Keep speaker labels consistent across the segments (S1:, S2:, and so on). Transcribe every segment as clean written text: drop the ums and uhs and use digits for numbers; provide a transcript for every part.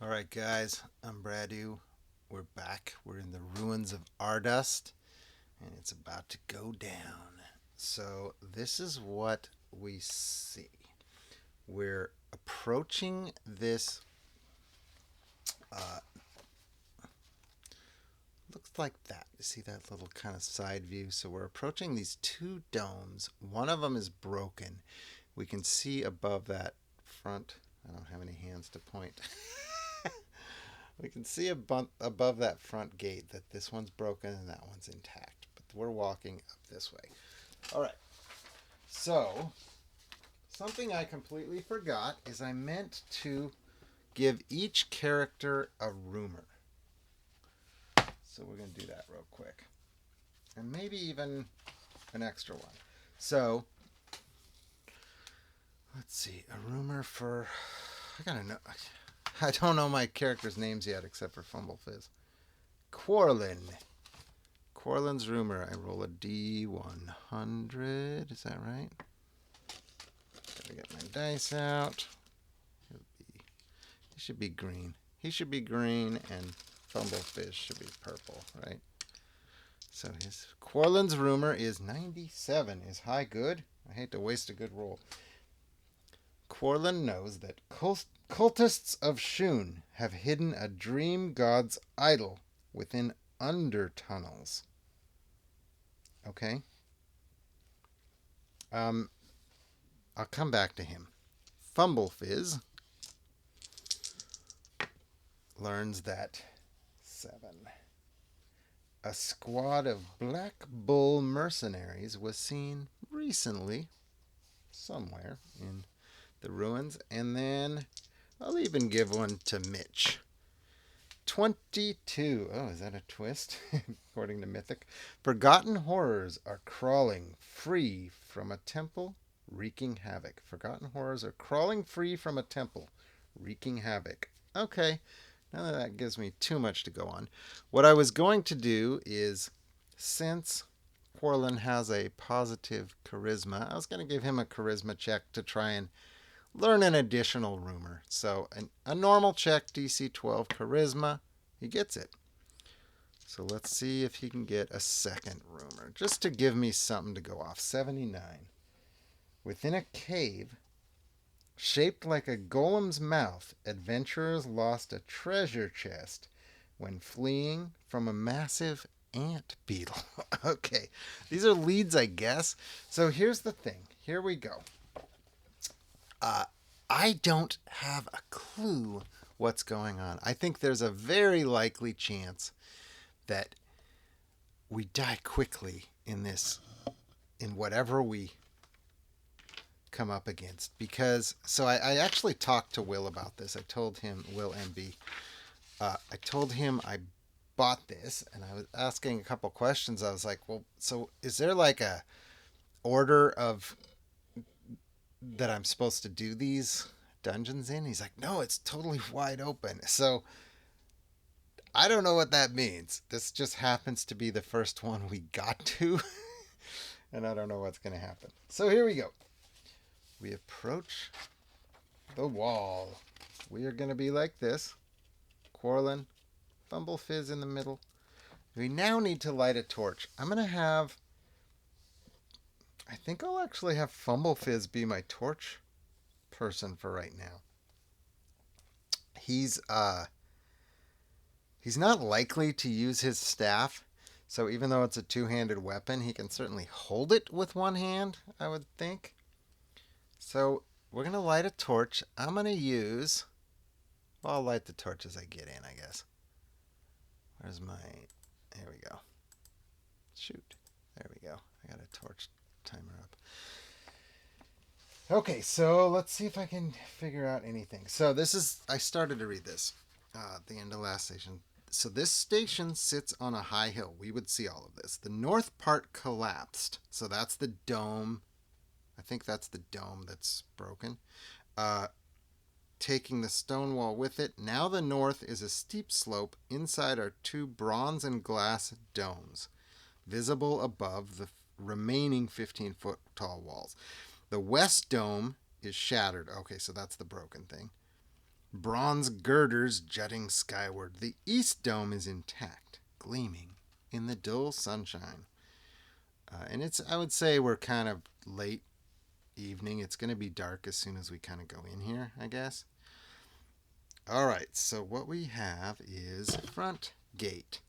S1: All right, guys, I'm Bradu. We're back. We're in the Ruins of Ardust, and it's about to go down. So, this is what we see. We're approaching this, uh, looks like that. You see that little kind of side view? So, we're approaching these two domes. One of them is broken. We can see above that front. I don't have any hands to point. We can see above that front gate that this one's broken and that one's intact. But we're walking up this way. All right. So, something I completely forgot is I meant to give each character a rumor. So, we're going to do that real quick. And maybe even an extra one. So, let's see. A rumor for. I gotta know. I don't know my characters' names yet except for Fumble Fizz. Quarlin. Corlin's rumor. I roll a D100. Is that right? Gotta get my dice out. He should be green. He should be green, and Fumblefish should be purple, right? So his Corlin's rumor is 97. Is high good? I hate to waste a good roll. Corlin knows that cultists of Shun have hidden a dream god's idol within under tunnels. Okay? I'll come back to him. Fumblefizz learns that 7. A squad of Black Bull mercenaries was seen recently somewhere in the ruins, and then I'll even give one to Mitch. 22. Oh, is that a twist? According to Mythic. Forgotten horrors are crawling free from a temple, wreaking havoc. Forgotten horrors are crawling free from a temple, wreaking havoc. Okay, now that gives me too much to go on. What I was going to do is, since Corlin has a positive charisma, I was going to give him a charisma check to try and learn an additional rumor. So a normal check, DC 12 charisma, he gets it. So let's see if he can get a second rumor, just to give me something to go off. 79. Within a cave, shaped like a golem's mouth, adventurers lost a treasure chest when fleeing from a massive ant beetle. Okay, these are leads, I guess. So here's the thing. Here we go. I don't have a clue what's going on. I think there's a very likely chance that we die quickly in this, in whatever we come up against. Because, so I actually talked to Will about this. I told him, Will MB, I told him I bought this, and I was asking a couple questions. I was like, well, so is there like a order of that I'm supposed to do these dungeons in? He's like, no, it's totally wide open. So I don't know what that means. This just happens to be the first one we got to, and I don't know what's going to happen. So here we go. We approach the wall. We are going to be like this. Corlin, Fumblefizz in the middle. We now need to light a torch. I'm going to have, I think I'll actually have Fumblefizz be my torch person for right now. He's not likely to use his staff, so even though it's a two-handed weapon, he can certainly hold it with one hand, I would think. So we're going to light a torch. I'm going to use, well, I'll light the torch as I get in, I guess. Where's my, there we go. Shoot, there we go. I got a torch timer up. Okay, so let's see if I can figure out anything. So this is, I started to read this at the end of last station. So this station sits on a high hill. We would see all of this. The north part collapsed. So that's the dome. I think that's the dome that's broken. Taking the stone wall with it. Now the north is a steep slope. Inside are two bronze and glass domes, visible above the remaining 15-foot tall walls. The west dome is shattered. Okay, so that's the broken thing. bronze girders jutting skyward. The east dome is intact, gleaming in the dull sunshine. And I would say we're kind of late evening. It's going to be dark as soon as we kind of go in here, I guess. All right, so what we have is front gate.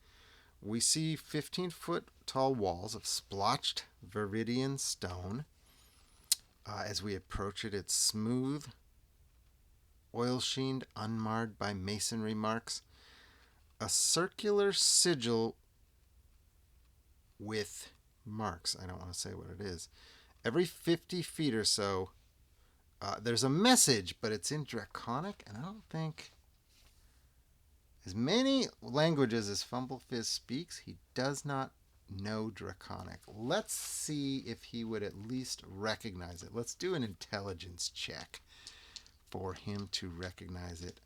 S1: We see 15-foot tall walls of splotched viridian stone. As we approach it, it's smooth, oil-sheened, unmarred by masonry marks. A circular sigil with marks. I don't want to say what it is. Every 50 feet or so, there's a message, but it's in Draconic, and I don't think... As many languages as Fumblefizz speaks, he does not know Draconic. Let's see if he would at least recognize it. Let's do an intelligence check for him to recognize it.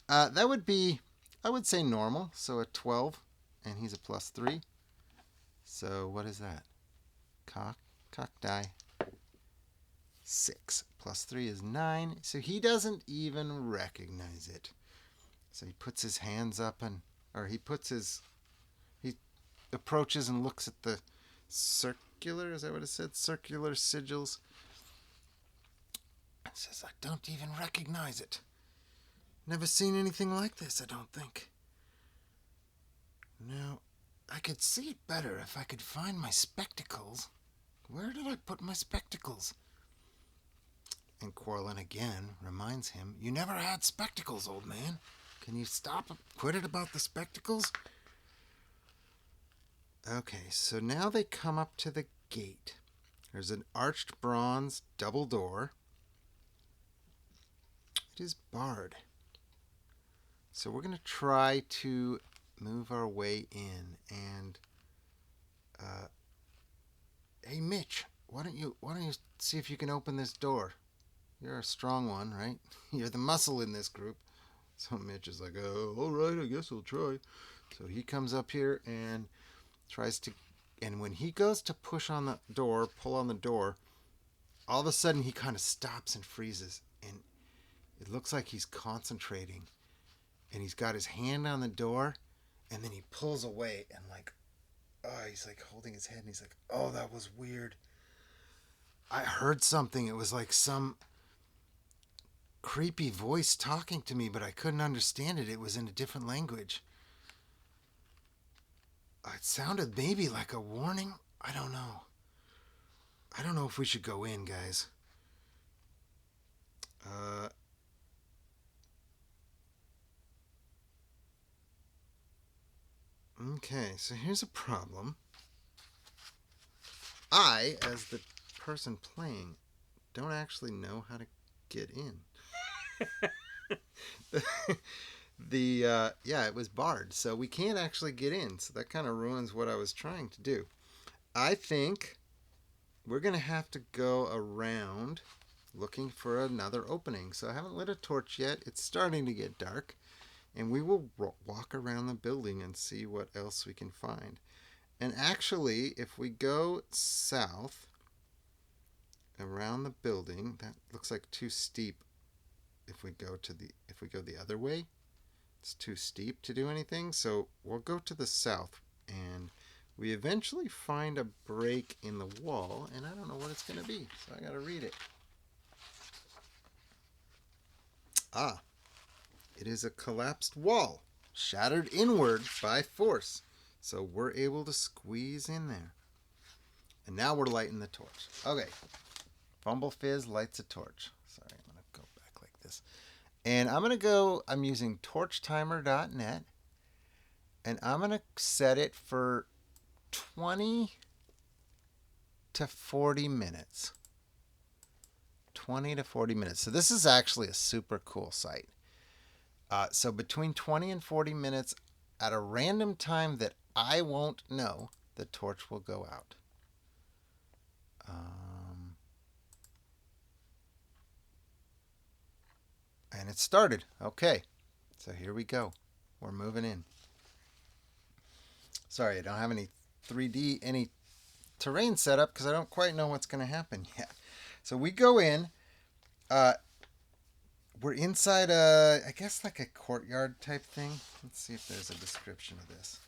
S1: That would be, I would say, normal. So a 12, and he's a +3. So what is that? Cock die. 6 +3 is 9. So he doesn't even recognize it. So he puts his hands up he approaches and looks at the circular, is that what it said? Circular sigils. It says, I don't even recognize it. Never seen anything like this, I don't think. Now, I could see it better if I could find my spectacles. Where did I put my spectacles? And Quarlin again reminds him, you never had spectacles, old man. Can you quit it about the spectacles? Okay, so now they come up to the gate. There's an arched bronze double door. It is barred. So we're going to try to move our way in. And, hey, Mitch, why don't you see if you can open this door? You're a strong one, right? You're the muscle in this group. So Mitch is like, all right, I guess I'll try. So he comes up here and tries to, and when he goes to pull on the door, all of a sudden he kind of stops and freezes, and it looks like he's concentrating, and he's got his hand on the door, and then he pulls away, and he's like holding his head, and he's like, oh, that was weird. I heard something. It was like some creepy voice talking to me, but I couldn't understand it. It was in a different language. It sounded maybe like a warning. I don't know. I don't know if we should go in, guys. Okay, so here's a problem. I, as the person playing, don't actually know how to get in. It was barred, so we can't actually get in, so that kind of ruins what I was trying to do. I think we're gonna have to go around looking for another opening. So I haven't lit a torch yet. It's starting to get dark, and we will walk around the building and see what else we can find. And actually, if we go south around the building, that looks like too steep. If we go the other way, it's too steep to do anything. So we'll go to the south, and we eventually find a break in the wall, and I don't know what it's going to be, so I got to read it. It is a collapsed wall, shattered inward by force. So we're able to squeeze in there. And now we're lighting the torch. Okay. Fumblefizz lights a torch. Sorry, I'm going to go back like this. And I'm using torchtimer.net. And I'm going to set it for 20 to 40 minutes. 20 to 40 minutes. So this is actually a super cool site. So between 20 and 40 minutes, at a random time that I won't know, the torch will go out. And it started. Okay. So here we go. We're moving in. Sorry, I don't have any terrain set up because I don't quite know what's going to happen yet. So we go in. we're inside I guess like a courtyard type thing. Let's see if there's a description of this.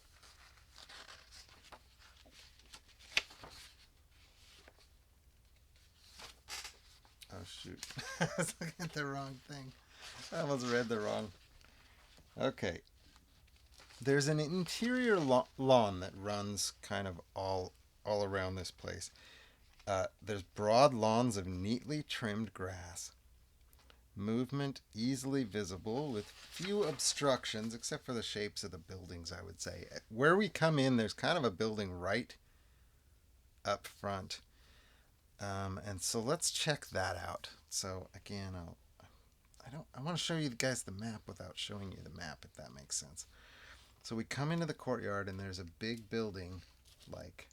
S1: Oh shoot. I was looking at the wrong thing. I almost read the wrong. Okay. There's an interior lawn that runs kind of all around this place. There's broad lawns of neatly trimmed grass. Movement easily visible with few obstructions, except for the shapes of the buildings, I would say. Where we come in, there's kind of a building right up front. And so let's check that out. So again, I want to show you guys the map without showing you the map, if that makes sense. So we come into the courtyard and there's a big building like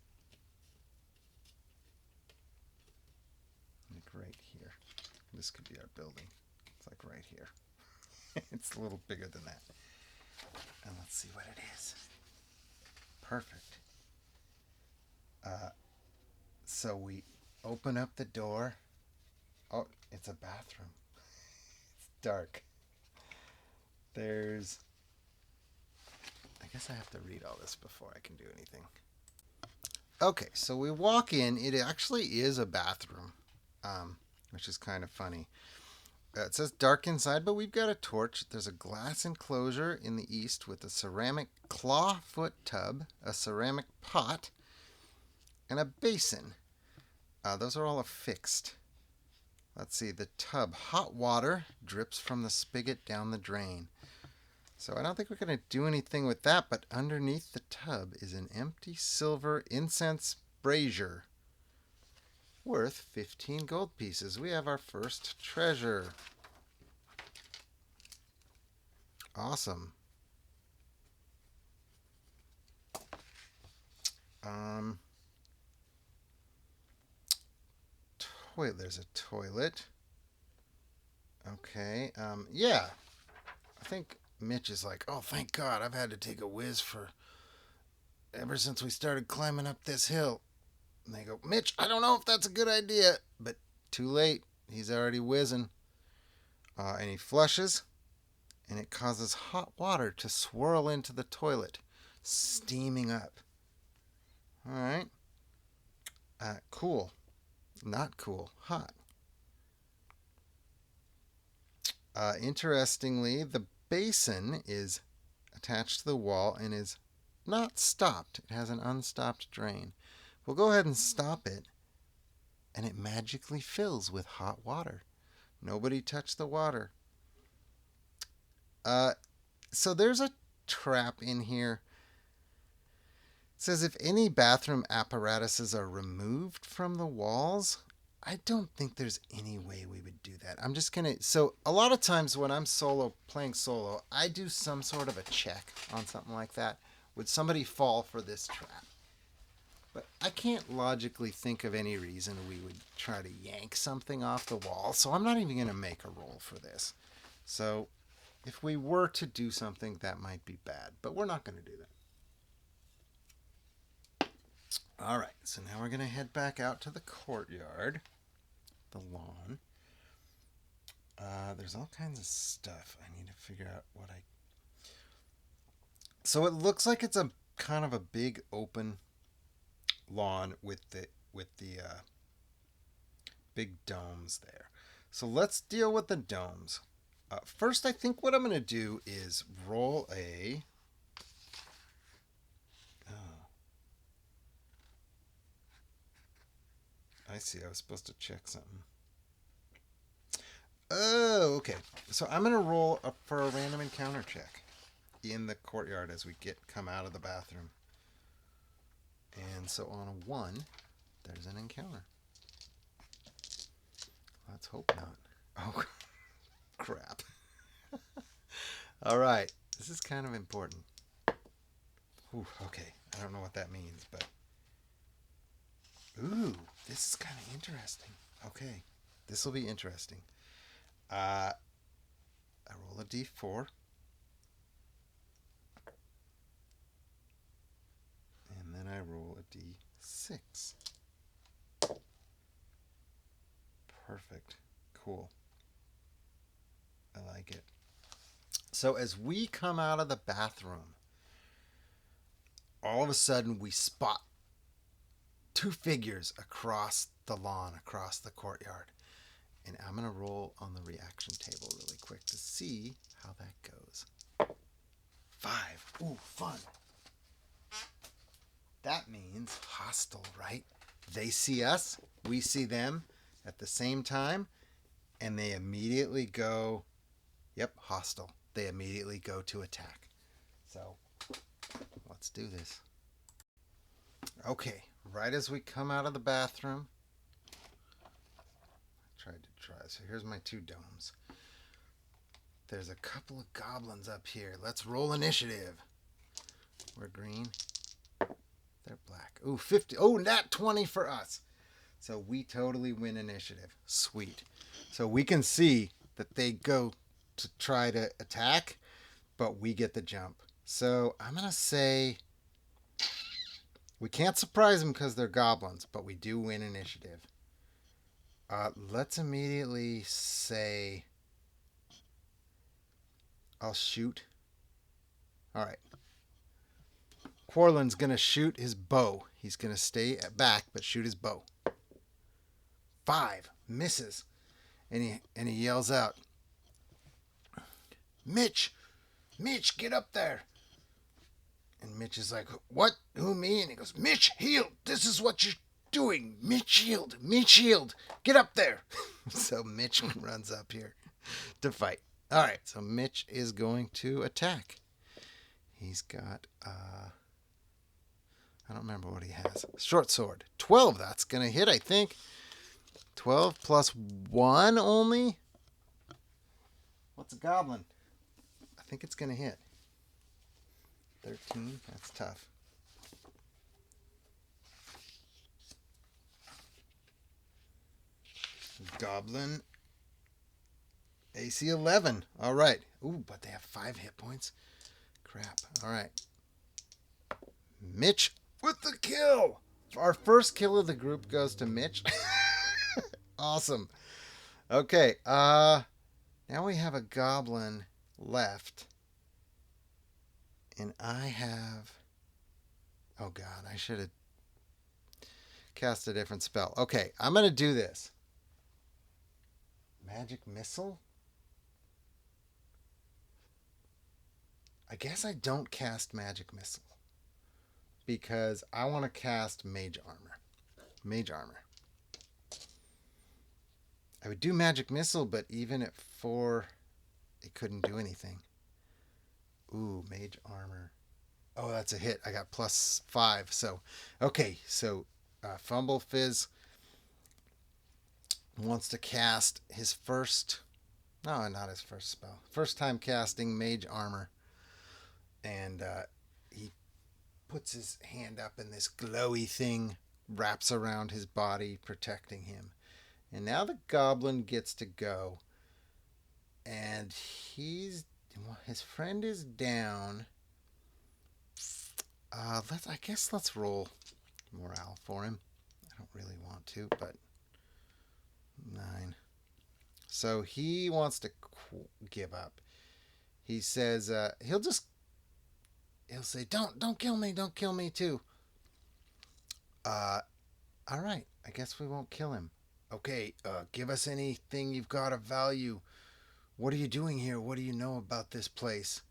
S1: right here. This could be our building. It's like right here. It's a little bigger than that. And let's see what it is. Perfect. So we open up the door. Oh, it's a bathroom. It's dark. There's... I guess I have to read all this before I can do anything. Okay, so we walk in. It actually is a bathroom, which is kind of funny. It says dark inside, but we've got a torch. There's a glass enclosure in the east with a ceramic clawfoot tub, a ceramic pot, and a basin. Those are all affixed. Let's see, the tub. Hot water drips from the spigot down the drain. So I don't think we're going to do anything with that, but underneath the tub is an empty silver incense brazier worth 15 gold pieces. We have our first treasure. Awesome. There's a toilet. Okay. Yeah. I think Mitch is like, oh, thank God, I've had to take a whiz for ever since we started climbing up this hill. And they go, Mitch, I don't know if that's a good idea, but too late. He's already whizzing. And he flushes, and it causes hot water to swirl into the toilet, steaming up. All right. Cool. Not cool. Hot. Interestingly, the basin is attached to the wall and is not stopped. It has an unstopped drain. We'll go ahead and stop it, and it magically fills with hot water. Nobody touched the water. So there's a trap in here. It says if any bathroom apparatuses are removed from the walls, I don't think there's any way we would do that. I'm just going to... So a lot of times when I'm playing solo, I do some sort of a check on something like that. Would somebody fall for this trap? But I can't logically think of any reason we would try to yank something off the wall, so I'm not even going to make a roll for this. So if we were to do something, that might be bad, but we're not going to do that. All right, so now we're going to head back out to the courtyard, the lawn. There's all kinds of stuff. I need to figure out what I... So it looks like it's a kind of a big open lawn with the big domes there. So let's deal with the domes. First, I think what I'm going to do is roll a... Oh. I see. I was supposed to check something. Oh, okay. So I'm going to roll up for a random encounter check in the courtyard as we come out of the bathroom. And so on a 1, there's an encounter. Let's hope not. Oh, crap. All right. This is kind of important. Ooh, okay. I don't know what that means, but... Ooh, this is kind of interesting. Okay. This will be interesting. I roll a d4. And then I roll a d6. Perfect. Cool. I like it. So as we come out of the bathroom, all of a sudden we spot two figures across the lawn, across the courtyard. And I'm going to roll on the reaction table really quick to see how that goes. 5. Ooh, fun. That means hostile, right? They see us, we see them at the same time, and they immediately go, yep, hostile. They immediately go to attack. So, let's do this. Okay, right as we come out of the bathroom, so here's my 2 domes. There's a couple of goblins up here. Let's roll initiative. We're green. They're black. Ooh, 50. Oh, nat 20 for us. So we totally win initiative. Sweet. So we can see that they go to try to attack, but we get the jump. So I'm going to say we can't surprise them because they're goblins, but we do win initiative. Let's immediately say I'll shoot. All right. Quarlin's going to shoot his bow. He's going to stay back, but shoot his bow. 5. Misses. And he yells out, Mitch, get up there. And Mitch is like, what? Who, me? And he goes, Mitch, heal. This is what you're doing. Mitch, shield. Get up there. So Mitch runs up here to fight. All right, so Mitch is going to attack. He's got, I don't remember what he has. Short sword. 12, that's going to hit, I think. 12 plus 1 only? What's a goblin? I think it's going to hit. 13, that's tough. Goblin. AC 11. All right. Ooh, but they have 5 hit points. Crap. All right. Mitch with the kill. Our first kill of the group goes to Mitch. Awesome. Okay. Now we have a goblin left. And I have... Oh, God. I should have cast a different spell. Okay. I'm going to do this. Magic missile? I guess I don't cast magic missile. Because I want to cast mage armor. I would do magic missile, but even at 4, it couldn't do anything. Ooh, mage armor. Oh, that's a hit. I got plus 5. So, okay. So, Fumble Fizz wants to cast his first... No, not his first spell. First time casting mage armor. And he puts his hand up and this glowy thing wraps around his body, protecting him. And now the goblin gets to go. And his friend is down. Let's roll morale for him. I don't really want to, but 9. So he wants to give up. He says he'll say, don't kill me too. All right, I guess we won't kill him. Okay, give us anything you've got of value. What are you doing here? What do you know about this place?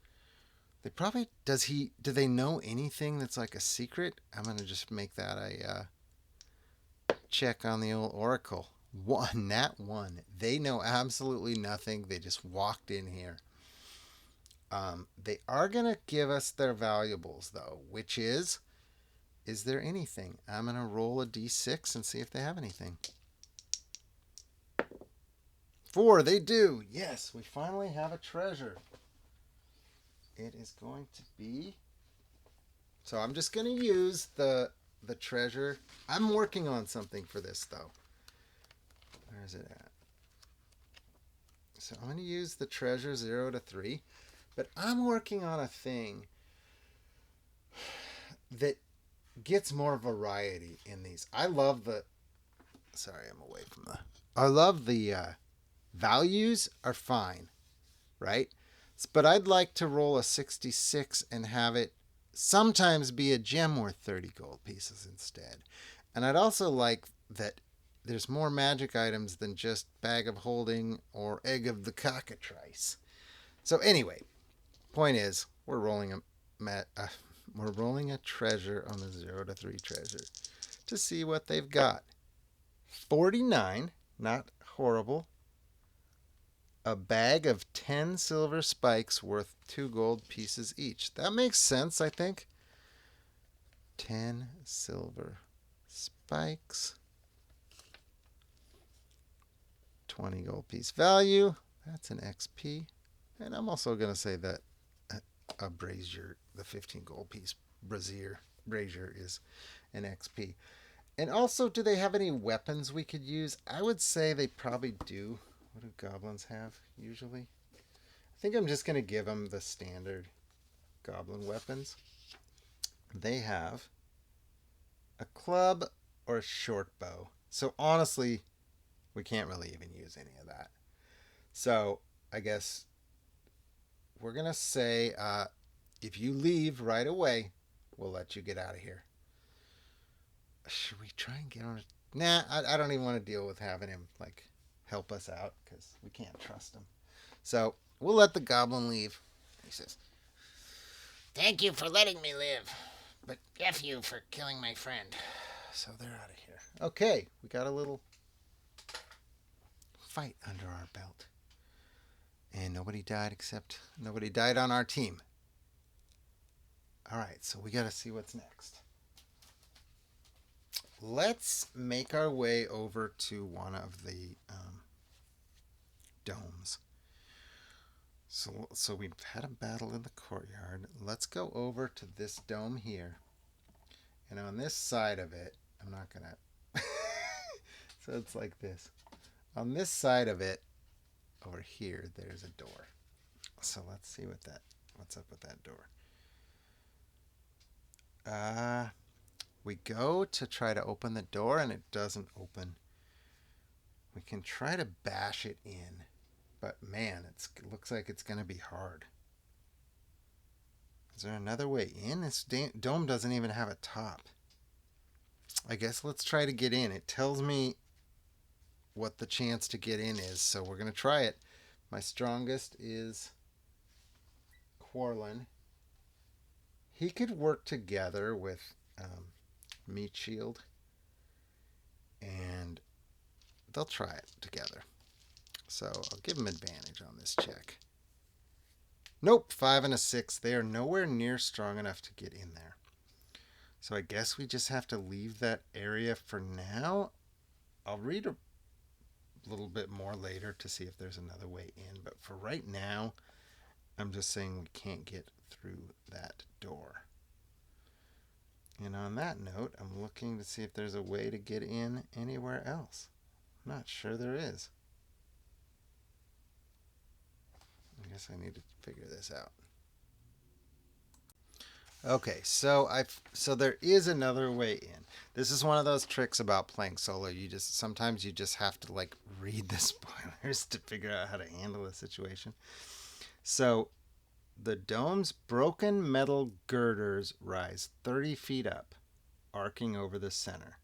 S1: They probably, do they know anything that's like a secret? I'm going to just make that a check on the old oracle. Nat 1. They know absolutely nothing. They just walked in here. They are going to give us their valuables, though, which is there anything? I'm going to roll a d6 and see if they have anything. 4, they do. Yes, we finally have a treasure. It is going to be... So I'm just going to use the treasure. I'm working on something for this, though. Where is it at? So I'm going to use the treasure 0 to 3. But I'm working on a thing that gets more variety in these. I love the... Sorry, I'm away from the... I love the values are fine. right? But I'd like to roll a 66 and have it sometimes be a gem worth 30 gold pieces instead. And I'd also like that there's more magic items than just Bag of Holding or Egg of the Cockatrice. So anyway, point is, we're rolling a treasure on the 0 to 3 treasure to see what they've got. 49, not horrible. A bag of 10 silver spikes worth 2 gold pieces each. That makes sense, I think. 10 silver spikes. 20 gold piece value. That's an XP. And I'm also going to say that a brazier, the 15 gold piece brazier is an XP. And also, do they have any weapons we could use? I would say they probably do. What do goblins have usually? I think I'm just going to give them the standard goblin weapons. They have a club or a short bow. So honestly, we can't really even use any of that. So I guess we're going to say if you leave right away, we'll let you get out of here. Should we try and get on it? Nah, I don't even want to deal with having him like help us out because we can't trust him. So we'll let the goblin leave. He says,
S2: "Thank you for letting me live, but F you for killing my friend."
S1: So they're out of here. Okay, we got a little fight under our belt. And nobody died on our team. Alright, so we got to see what's next. Let's make our way over to one of the domes. So we've had a battle in the courtyard. Let's go over to this dome here. And on this side of it, I'm not going to... So it's like this. On this side of it, over here, there's a door. So let's see what's up with that door. We go to try to open the door and it doesn't open. We can try to bash it in, but man, it looks like it's going to be hard. Is there another way in? This dome doesn't even have a top. I guess let's try to get in. It tells me what the chance to get in is, so we're going to try it. My strongest is Quarlin. He could work together with Meat Shield, and they'll try it together. So I'll give him advantage on this check. Nope, 5 and a 6. They are nowhere near strong enough to get in there. So I guess we just have to leave that area for now. I'll read a little bit more later to see if there's another way in. But for right now, I'm just saying we can't get through that door. And on that note, I'm looking to see if there's a way to get in anywhere else. I'm not sure there is. I guess I need to figure this out. Okay, so there is another way in. This is one of those tricks about playing solo. Sometimes you just have to like read the spoilers to figure out how to handle the situation. So the dome's broken metal girders rise 30 feet up, arcing over the center.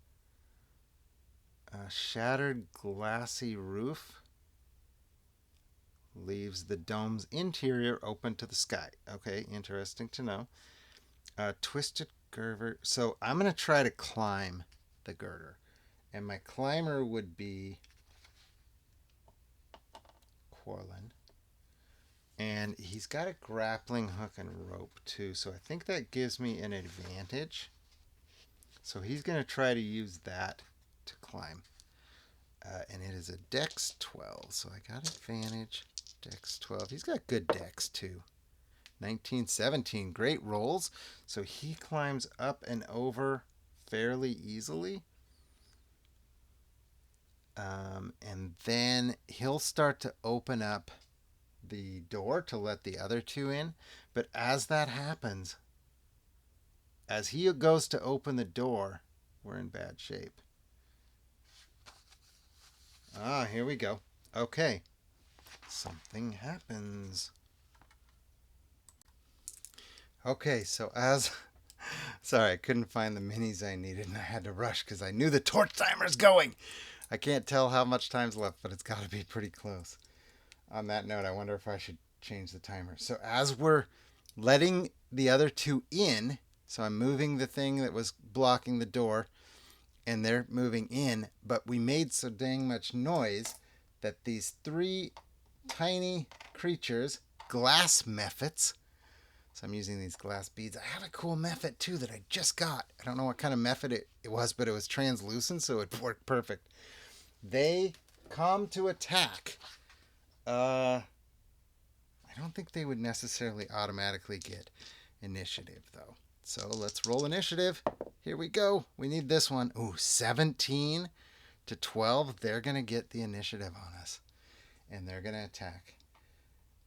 S1: A shattered glassy roof leaves the dome's interior open to the sky. Okay, interesting to know. Twisted girder. So I'm going to try to climb the girder. And my climber would be Quarlin. And he's got a grappling hook and rope too. So I think that gives me an advantage. So he's going to try to use that to climb. And it is a Dex 12. So I got advantage. Dex 12. He's got good Dex too. 1917. Great rolls. So he climbs up and over fairly easily. And then he'll start to open up the door to let the other two in. But as that happens, as he goes to open the door, we're in bad shape. Here we go. Okay. something happens. Okay, so as sorry, I couldn't find the minis I needed and I had to rush because I knew the torch timer's going. I can't tell how much time's left, but it's got to be pretty close. On that note, I wonder if I should change the timer. So as we're letting the other two in, so I'm moving the thing that was blocking the door and they're moving in, but we made so dang much noise that these three tiny creatures, glass mephits, so I'm using these glass beads. I have a cool mephit too that I just got. I don't know what kind of mephit it was, but it was translucent, so it worked perfect. They come to attack. I don't think they would necessarily automatically get initiative, though. So let's roll initiative. Here we go. We need this one. Ooh, 17 to 12. They're going to get the initiative on us. And they're going to attack.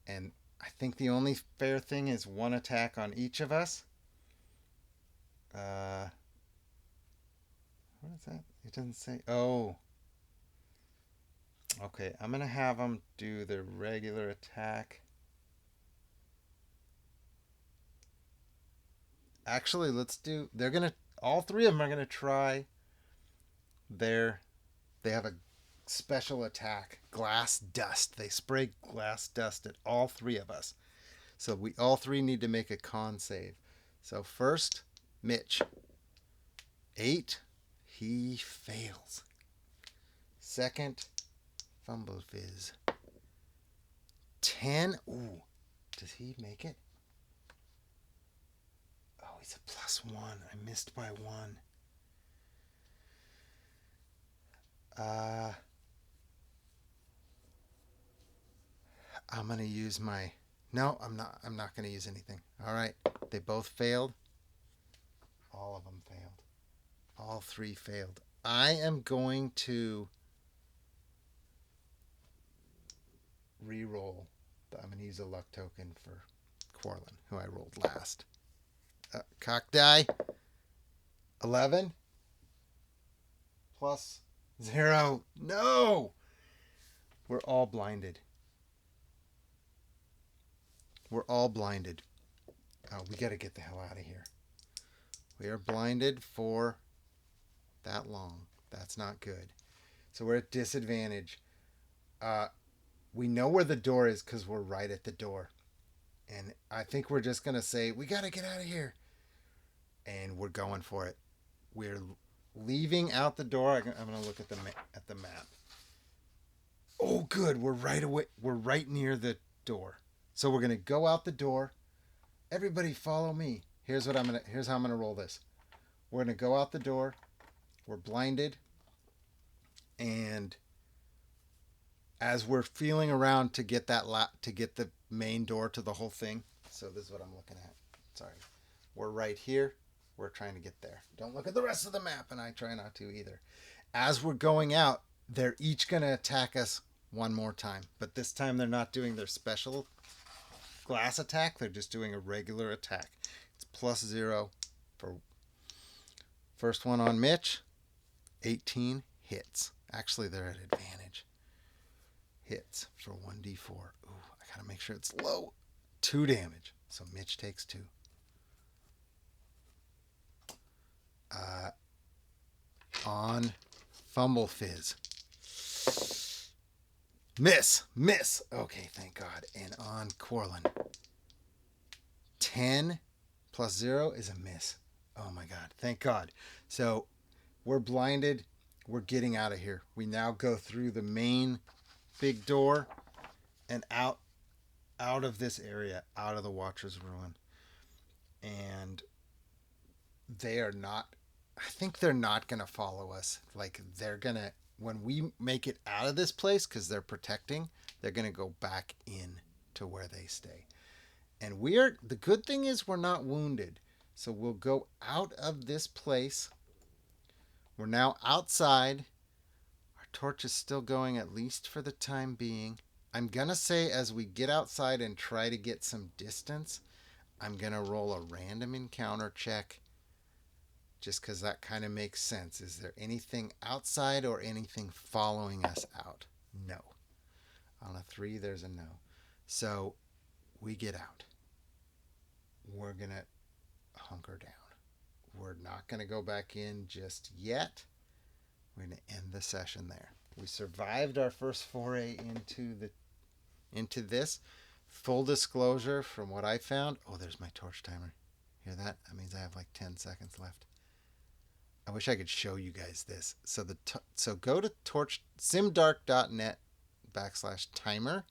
S1: And I think the only fair thing is one attack on each of us. What is that? It doesn't say. Oh. Okay, I'm going to have them do the regular attack. Actually, let's do. They're going to. All three of them are going to try their. They have a special attack, glass dust. They spray glass dust at all three of us. So we all three need to make a con save. So first, Mitch. 8. He fails. Second, Fumblefizz. 10. Ooh. Does he make it? Oh, he's a +1. I missed by 1. I'm gonna use my. No, I'm not. I'm not gonna use anything. All right. They both failed. All of them failed. All three failed. I am going to re-roll. I'm gonna use a luck token for Quarlin, who I rolled last. Cock die. 11 +0. No! We're all blinded. We're all blinded. Oh, we gotta get the hell out of here. We are blinded for that long. That's not good. So we're at disadvantage. We know where the door is because we're right at the door. And I think we're just gonna say, we gotta get out of here. And we're going for it. We're leaving out the door. I'm gonna look at the map. Oh, good. We're right away. We're right near the door. So we're gonna go out the door. Everybody, follow me. Here's how I'm gonna roll this. We're gonna go out the door. We're blinded, and as we're feeling around to get to get the main door to the whole thing. So this is what I'm looking at. Sorry, we're right here. We're trying to get there. Don't look at the rest of the map, and I try not to either. As we're going out, they're each gonna attack us one more time, but this time they're not doing their special glass attack. They're just doing a regular attack. It's +0 for first one on Mitch. 18 hits. Actually, they're at advantage. Hits for 1d4. Ooh, I gotta make sure it's low. 2 damage. So Mitch takes 2. On Fumblefizz. Miss. Okay, thank God. And on Quarlin. 10 +0 is a miss. Oh my God, thank God. So we're blinded. We're getting out of here. We now go through the main big door and out of this area, out of the Watcher's Ruin. And they are not, I think they're not going to follow us. Like, they're going to, when we make it out of this place, because they're protecting, they're going to go back in to where they stay. And the good thing is we're not wounded. So we'll go out of this place. We're now outside. Our torch is still going, at least for the time being. I'm going to say as we get outside and try to get some distance, I'm going to roll a random encounter check. Just because that kind of makes sense. Is there anything outside or anything following us out? No. On a 3, there's a no. So we get out. We're going to hunker down. We're not going to go back in just yet. We're going to end the session there. We survived our first foray into this. Full disclosure, from what I found, oh, there's my torch timer. Hear that? That means I have like 10 seconds left. I wish I could show you guys this. So go to simdark.net/timer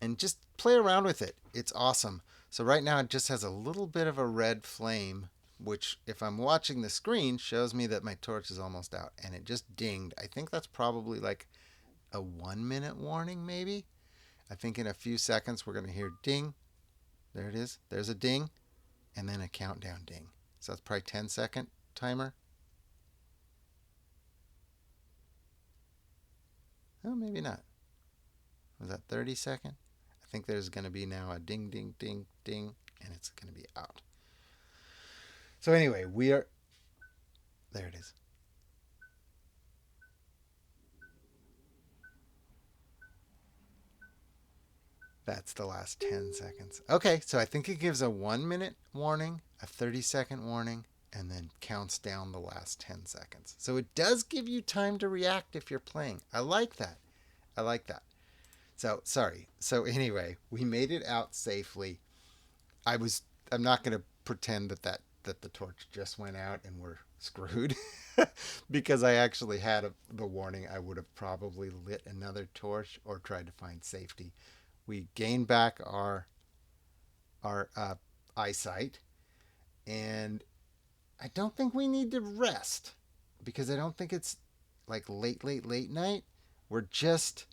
S1: and just play around with it. It's awesome. So right now it just has a little bit of a red flame, which if I'm watching the screen shows me that my torch is almost out, and it just dinged. I think that's probably like a 1-minute warning, maybe. I think in a few seconds we're going to hear ding. There it is. There's a ding, and then a countdown ding. So that's probably 10-second timer. Oh, maybe not. Was that 30-second? I think there's going to be now a ding, ding, ding, ding, and it's going to be out. So anyway, we are... There it is. That's the last 10 seconds. Okay, so I think it gives a 1-minute warning, a 30-second warning, and then counts down the last 10 seconds. So it does give you time to react if you're playing. I like that. I like that. So, sorry. So anyway, we made it out safely. I'm not going to pretend that the torch just went out and we're screwed because I actually had the warning. I would have probably lit another torch or tried to find safety. We gained back our eyesight, and I don't think we need to rest because I don't think it's like late night. We're just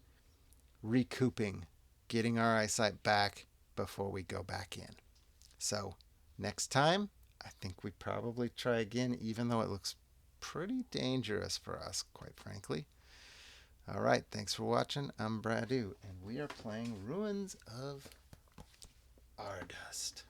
S1: recouping, getting our eyesight back before we go back in. So next time, I think we probably try again, even though it looks pretty dangerous for us, quite frankly. All right, thanks for watching. I'm Bradu, and we are playing Ruins of Ardust.